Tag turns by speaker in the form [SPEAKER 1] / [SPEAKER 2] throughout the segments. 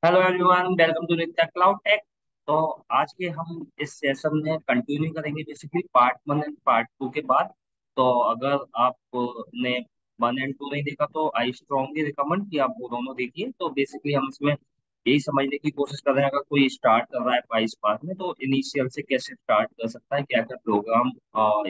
[SPEAKER 1] Hello everyone, welcome to Nitya cloud tech. तो आज के हम इस सेशन में कंटिन्यू करेंगे बेसिकली पार्ट 1 एंड पार्ट 2 के बाद। तो अगर आपने 1 एंड 2 नहीं देखा तो आई स्ट्रांगली रिकमेंड कि आप वो दोनों देखिए। तो बेसिकली हम इसमें यही समझने की कोशिश कर रहे हैं, अगर कोई स्टार्ट कर रहा है पाइस पाथ में तो इनिशियल से कैसे स्टार्ट कर सकता है, क्या क्या प्रोग्राम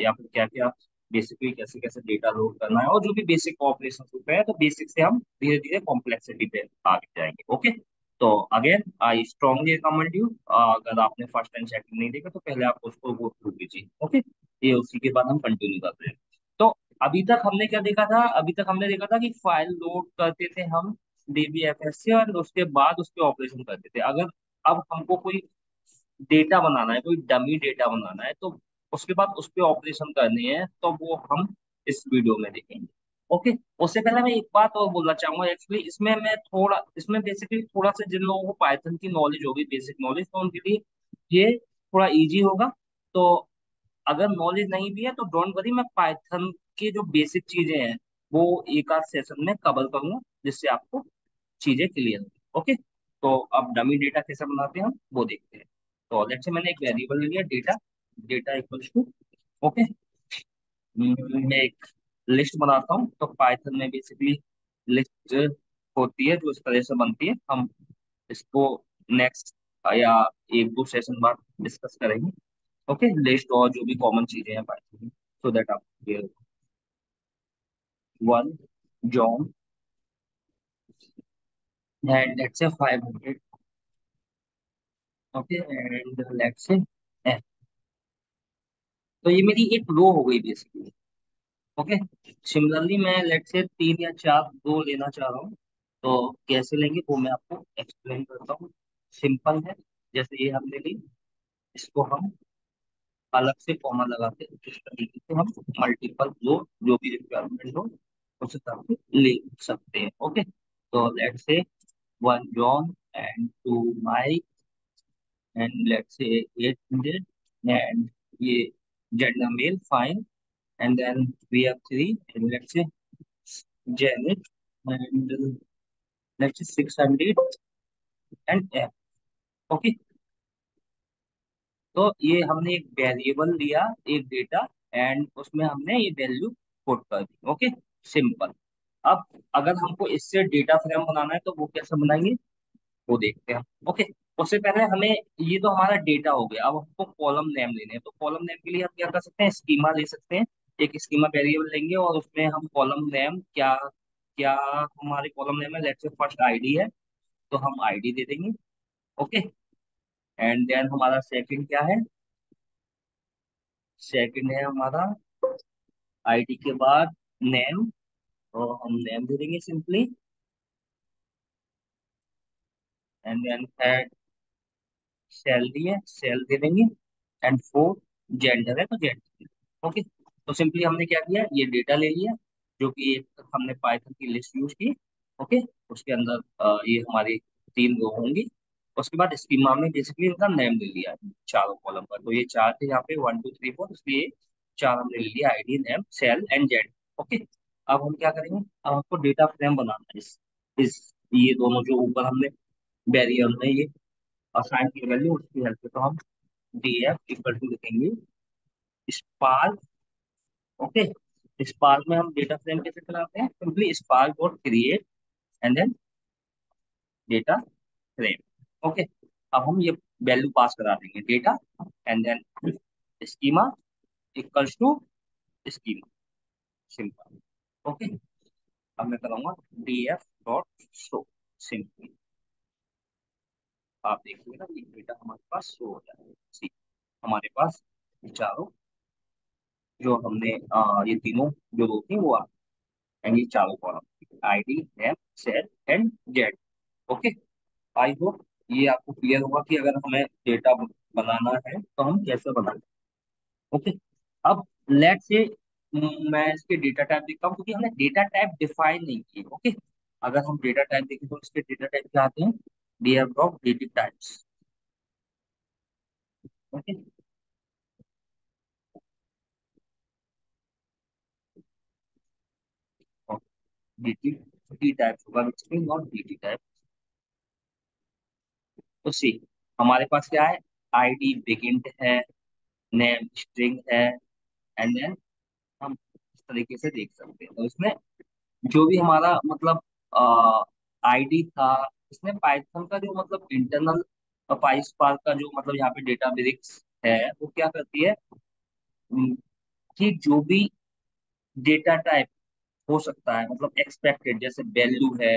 [SPEAKER 1] या फिर क्या क्या बेसिकली कैसे कैसे डेटा लोड करना है, और जो भी बेसिक ऑपरेशन होते हैं। तो बेसिक से हम धीरे धीरे कॉम्प्लेक्सिटी पे आगे जाएंगे। ओके। तो again I strongly recommend you, अगर आपने फर्स्ट एंड सेकंड नहीं देखा तो पहले आप उसको गो थ्रू कीजिए। ओके। ये उसी के बाद हम कंटिन्यू करते हैं। तो अभी तक हमने क्या देखा था? अभी तक हमने देखा था कि फाइल लोड करते थे हम डीबीएफएस से, और उसके बाद उस पर ऑपरेशन करते थे। अगर अब हमको कोई डेटा बनाना है, कोई डमी डेटा बनाना है, तो उसके बाद उस पर ऑपरेशन करने हैं, तो वो हम इस वीडियो में देखेंगे। ओके। उससे पहले मैं एक बात और बोलना चाहूंगा। एक्चुअली इसमें बेसिकली थोड़ा सा जिन लोगों को पाइथन की नॉलेज होगी, बेसिक नॉलेज, तो उनके लिए ये थोड़ा इजी होगा। तो अगर नॉलेज नहीं भी है तो डोंट वरी, मैं पाइथन की जो बेसिक चीजें हैं वो एक आध सेशन में कवर करूंगा, जिससे आपको चीजें क्लियर हो। ओके। तो अब डमी डेटा कैसे बनाते हैं हम वो देखते हैं। तो लेट्स से मैंने एक वेरिएबल ले लिया data. Data equals to, okay, मैं एक लिस्ट बनाता हूँ। तो पाइथन में बेसिकली लिस्ट होती है जो इस तरह से बनती है। हम इसको नेक्स्ट या एक दो सेशन बाद डिस्कस करेंगे। ओके। लिस्ट और जो भी कॉमन चीजें हैं पाइथन में, सो दैट आप clear. One John and let's say 500। Okay. And let's say, तो ये मेरी एक रो हो गई बेसिकली। ओके। सिमिलरली मैं लेट से 3 या 4 रो लेना चाह रहा हूँ। तो कैसे लेंगे वो मैं आपको एक्सप्लेन करता हूँ। सिंपल है। जैसे ये हमने ली, इसको हम अलग से कॉमा लगा के इस तरीके से हम मल्टीपल रो जो भी रिक्वायरमेंट हो उस हिसाब से ले सकते हैं। ओके। तो let say one John and two Mike and let say 800 and ये gender male fine, and then we have three, and let's say Janet, and let's say 600 and F. Okay. तो ये हमने एक वेरिएबल लिया, एक data, and उसमें हमने ये वैल्यू पुट कर दी। ओके। सिंपल। अब अगर हमको इससे डेटा फ्रेम बनाना है तो वो कैसे बनाएंगे वो देखते हैं। ओके। उससे पहले हमें, ये तो हमारा डेटा हो गया, अब हमको कॉलम नेम लेने हैं। तो कॉलम नेम के लिए हम क्या कर सकते हैं, स्कीमा ले सकते हैं। एक स्कीमा वेरिएबल लेंगे और उसमें हम कॉलम नेम क्या क्या हमारे कॉलम नेम है, लेट्स से फर्स्ट आईडी है, तो हम आईडी दे देंगे। ओके। एंड देन हमारा सेकंड क्या है? सेकंड है हमारा आईडी के बाद नेम, तो हम नेम दे देंगे simply. And then third salary है, सेल दे देंगे। एंड फोर्थ जेंडर है, तो जेंडर। ओके। तो सिंपली हमने क्या किया, ये डेटा ले लिया जो कि एक हमने पाइथन की लिस्ट यूज की। ओके। उसके अंदर ये हमारी 3 रो होंगी। उसके बाद स्कीमा में बेसिकली इनका नेम ले लिया चारों कॉलम पर। तो ये चार थे यहाँ पे, 1 2 3 4, इसलिए चार हमने ले लिया, ID name sal and gender. Okay. अब हम क्या करेंगे, अब हमको डेटा फ्रेम बनाना है इस ये दोनों जो ऊपर हमने वेरिएबल में ये असाइन की वैल्यू, उसकी हेल्प से तो हम डी एफ इक्वल टू लिखेंगे स्पार्क। ओके। स्पार्क में हम डेटा फ्रेम कैसे चलाते हैं, simply Spark dot create and then data frame. Okay. अब हम ये वैल्यू पास करा देंगे data and then schema equals to schema. Simple. Okay. अब मैं कराऊंगा D F dot show. Simply आप देखिए ना, ये डेटा हमारे पास शो हो जाएगा। See, हमारे पास ये चारों जो हमने ये तीनों जो रो थी वो आ, एंड ये चारों column ID name sal and Z. Okay. I hope ये आपको क्लियर होगा कि अगर हमें डेटा बनाना है तो हम कैसे बनाएं। ओके। अब लेट से मैं इसके डेटा टाइप देखता हूँ, क्योंकि हमने डेटा टाइप डिफाइन नहीं किए। ओके। अगर हम डेटा टाइप देखें तो इसके डेटा टाइप क्या आते हैं, DF dot data types. Okay. D T types होगा, नॉट डी टी टाइप। उसी हमारे पास क्या है, आईडी बिगिंट है, नेम स्ट्रिंग है, एंड देन हम इस तरीके से देख सकते हैं। तो इसमें जो भी हमारा मतलब आईडी था, इसमें पाइथन का जो मतलब इंटरनल पाइसपार्क का जो मतलब यहाँ पे डेटा बेरिक्स है, वो क्या करती है, उम, कि जो भी डेटा टाइप हो सकता है, मतलब एक्सपेक्टेड, जैसे वैल्यू है,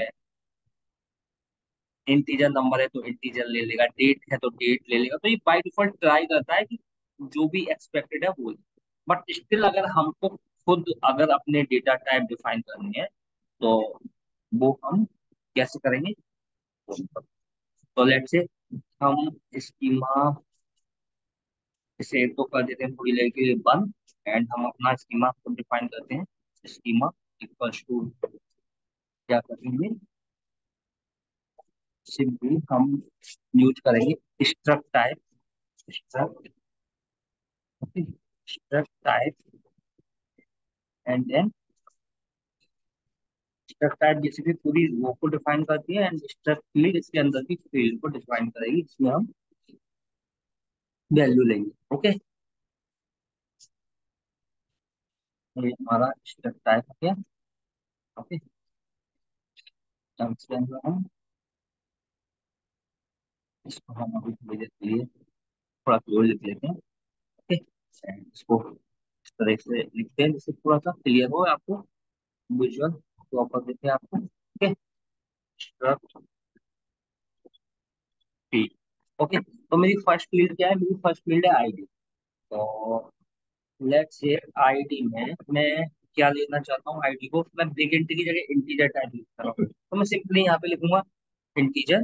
[SPEAKER 1] इंटीजर नंबर है तो इंटीजर ले लेगा, डेट है तो डेट ले लेगा, तो ये बाय डिफॉल्ट ट्राई करता है कि जो भी एक्सपेक्टेड है वो। बट स्टिल अगर हमको खुद अगर अपने डेटा टाइप डिफाइन करनी है, तो वो हम कैसे करेंगे। तो लेट्स से हम स्कीमा इसे तो कर देते हैं थोड़ी देर के लिए बंद, एंड हम अपना स्कीमा खुद डिफाइन करते हैं। स्कीमा इक्वल्स टू क्या करेंगे, सिंपली हम यूज करेंगे struct type, struct struct type, and then struct type basically पूरी रो को डिफाइन करती है, एंड स्ट्रक्ट फील्ड इसके अंदर की फील्ड को डिफाइन करेगी, इसमें हम वैल्यू लेंगे। ओके, ये हमारा स्ट्रक्ट टाइप हो गया। ओके, अब इसके अंदर हम इसको हम अभी थोड़ी देर के लिए थोड़ा क्लोज लिख लेते हैं। ओके, एंड इसको इस तरह से लिखते हैं जिससे थोड़ा सा क्लियर हो आपको, विजुअल प्रॉपर दिखे आपको। Okay, struct field. ओके, तो मेरी फर्स्ट फील्ड क्या है, मेरी फर्स्ट फील्ड है आईडी। तो लेट्स से आईडी में मैं क्या लेना चाहता हूँ, आईडी को मैं बिग इंट की जगह इंटीजर टाइप लिख रहा हूँ, तो मैं सिंपली यहाँ पे लिखूंगा integer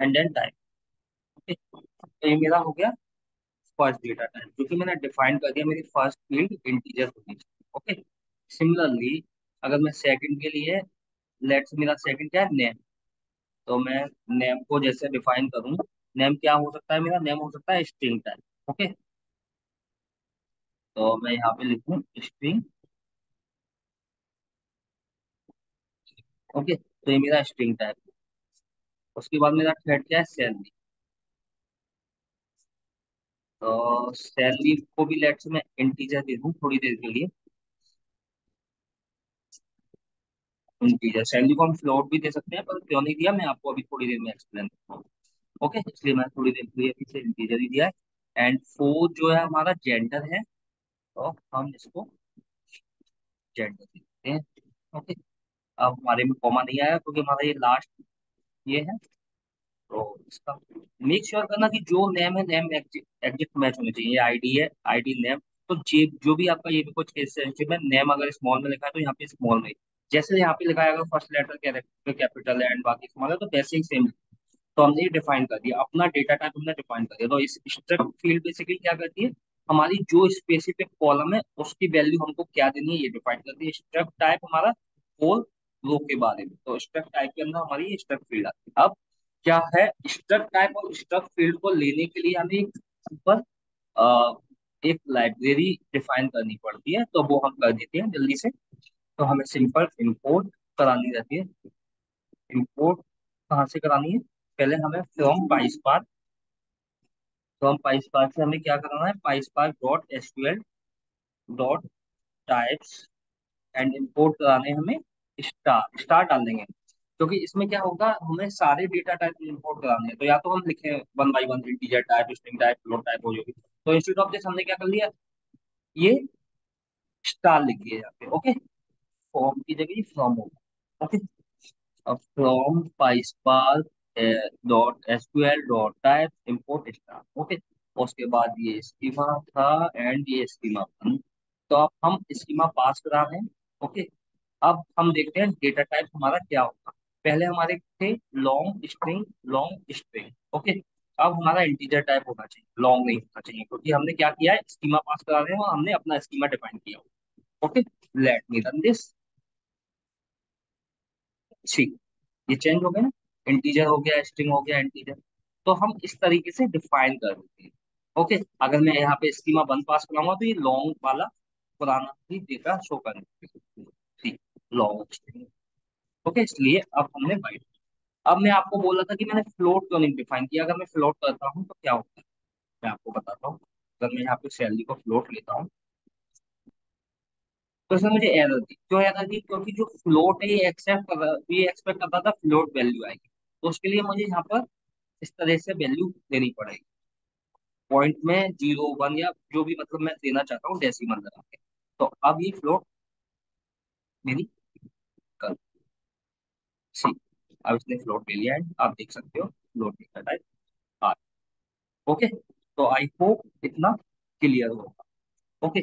[SPEAKER 1] and then type. Okay, तो ये मेरा हो गया फर्स्ट डेटा टाइप, क्योंकि मैंने डिफाइन कर दिया मेरी फर्स्ट फील्ड इंटीजर होनी चाहिए। ओके, सिमिलरली अगर मैं सेकंड के लिए, लेट्स मेरा सेकंड क्या है, नेम। तो मैं नेम को जैसे डिफाइन करूँ, नेम क्या हो सकता है, मेरा नेम हो सकता है स्ट्रिंग टाइप। ओके, तो मैं यहाँ पे लिखूँ स्ट्रिंग। ओके, तो ये मेरा स्ट्रिंग टाइप। उसके बाद मेरा थ्रेड क्या है, सैलरी। तो सैलरी को भी लेट्स मैं इंटीजर दे दूँ थोड़ी देर के लिए। इंटीजर सैलरी को हम फ्लोट भी दे सकते हैं, पर क्यों नहीं दिया मैं आपको अभी थोड़ी देर में एक्सप्लेन करता हूँ। ओके, इसलिए मैं थोड़ी देर के लिए अभी से इंटीजर ही दिया है। एंड फोर जो है हमारा जेंडर है, तो हम इसको जेंडर देते हैं। ओके, अब हमारे में कॉमा नहीं आया क्योंकि हमारा ये लास्ट ये है। तो इसका मेक श्योर करना कि जो नेम है नेम एग्जैक्ट मैच होनी चाहिए। आईडी है, आईडी नेम, तो जो भी आपका ये भी कुछ सेंसिटिव है, नेम अगर स्मॉल में लिखा है तो यहाँ पे स्मॉल में, जैसे यहाँ पे लिखा है अगर फर्स्ट लेटर कैरेक्टर कैपिटल है एंड बाकी स्मॉल है, तो वैसे ही सेम। तो हमने ये डिफाइन कर दिया, अपना डेटा टाइप हमने डिफाइन कर दिया। तो इस स्ट्रक्ट फील्ड बेसिकली क्या करती है, हमारी जो स्पेसिफिक कॉलम है उसकी वैल्यू हमको क्या देनी है ये डिफाइन करती है। स्ट्रक्ट टाइप हमारा होल रो के बारे में, तो स्ट्रक्ट टाइप के अंदर हमारी स्ट्रक्ट फील्ड आती है। अब क्या है, स्ट्रक्ट टाइप और स्ट्रक्ट फील्ड को लेने के लिए हमें एक ऊपर अ, एक लाइब्रेरी डिफाइन करनी पड़ती है, तो वो हम कर देते हैं जल्दी से। तो हमें सिंपल इंपोर्ट करानी रहती है। इंपोर्ट कहाँ से करानी है, पहले हमें फ्रॉम पाइसपार्क, फ्रॉम पाइसपार्क से हमें क्या कराना है, PySpark dot SQL dot types, and import कराने हैं हमें स्टार, स्टार डाल देंगे, क्योंकि इसमें क्या होगा, हमें सारे डेटा टाइप इंपोर्ट कराने हैं। तो या तो हम लिखें one by one integer type, string type, float type हो जाएगी, तो इंस्टेड ऑफ दिस हमने क्या कर लिया, ये स्टार लिख दिया यहाँ पे। ओके, फॉर्म की जगह फ्रॉम होगा। ओके, अब from PySpark dot SQL dot type import star. Okay, उसके बाद ये स्कीमा था एंड ये स्कीमा वन, तो अब हम स्कीमा पास करा रहे हैं। ओके, अब हम देखते हैं डेटा टाइप हमारा क्या होगा। पहले हमारे थे long string, long string. Okay, अब हमारा इंटीजर टाइप होना चाहिए, लॉन्ग नहीं होना चाहिए, क्योंकि हमने क्या किया है, स्कीमा पास करा रहे हैं और हमने अपना स्कीमा डिफाइन किया। Okay, let me run this. ठीक, ये चेंज हो गया ना, इंटीजर हो गया, स्ट्रिंग हो गया, इंटीजर। तो हम इस तरीके से डिफाइन कर देते हैं। ओके, अगर मैं यहाँ पे स्कीमा वन पास कराऊंगा तो ये लॉन्ग वाला पुराना ही डेटा शो करेंगे। ठीक, लॉन्ग स्ट्रिंग। ओके, इसलिए अब हमने बाइट अब मैं आपको बोला था कि मैंने फ्लोट क्यों नहीं डिफाइन किया, अगर मैं फ्लोट करता हूँ तो क्या होता है, मैं आपको बताता हूँ। अगर मैं यहाँ पे सैलरी को फ्लोट लेता हूँ तो इसमें मुझे एरर दी, क्यों एरर दी, क्योंकि जो फ्लोट है ये एक्सपेक्ट करता था फ्लोट वैल्यू आएगी, तो उसके लिए मुझे यहाँ पर इस तरह से वैल्यू देनी पड़ेगी, पॉइंट में 0 1 या जो भी मतलब मैं देना चाहता हूँ डेसिमल लगा के। तो अब ये फ्लोट मेरी कर सी, अब इसने फ्लोट ले लिया है, आप देख सकते हो फ्लोट का टाइप आ। ओके, तो आई होप इतना क्लियर होगा। ओके।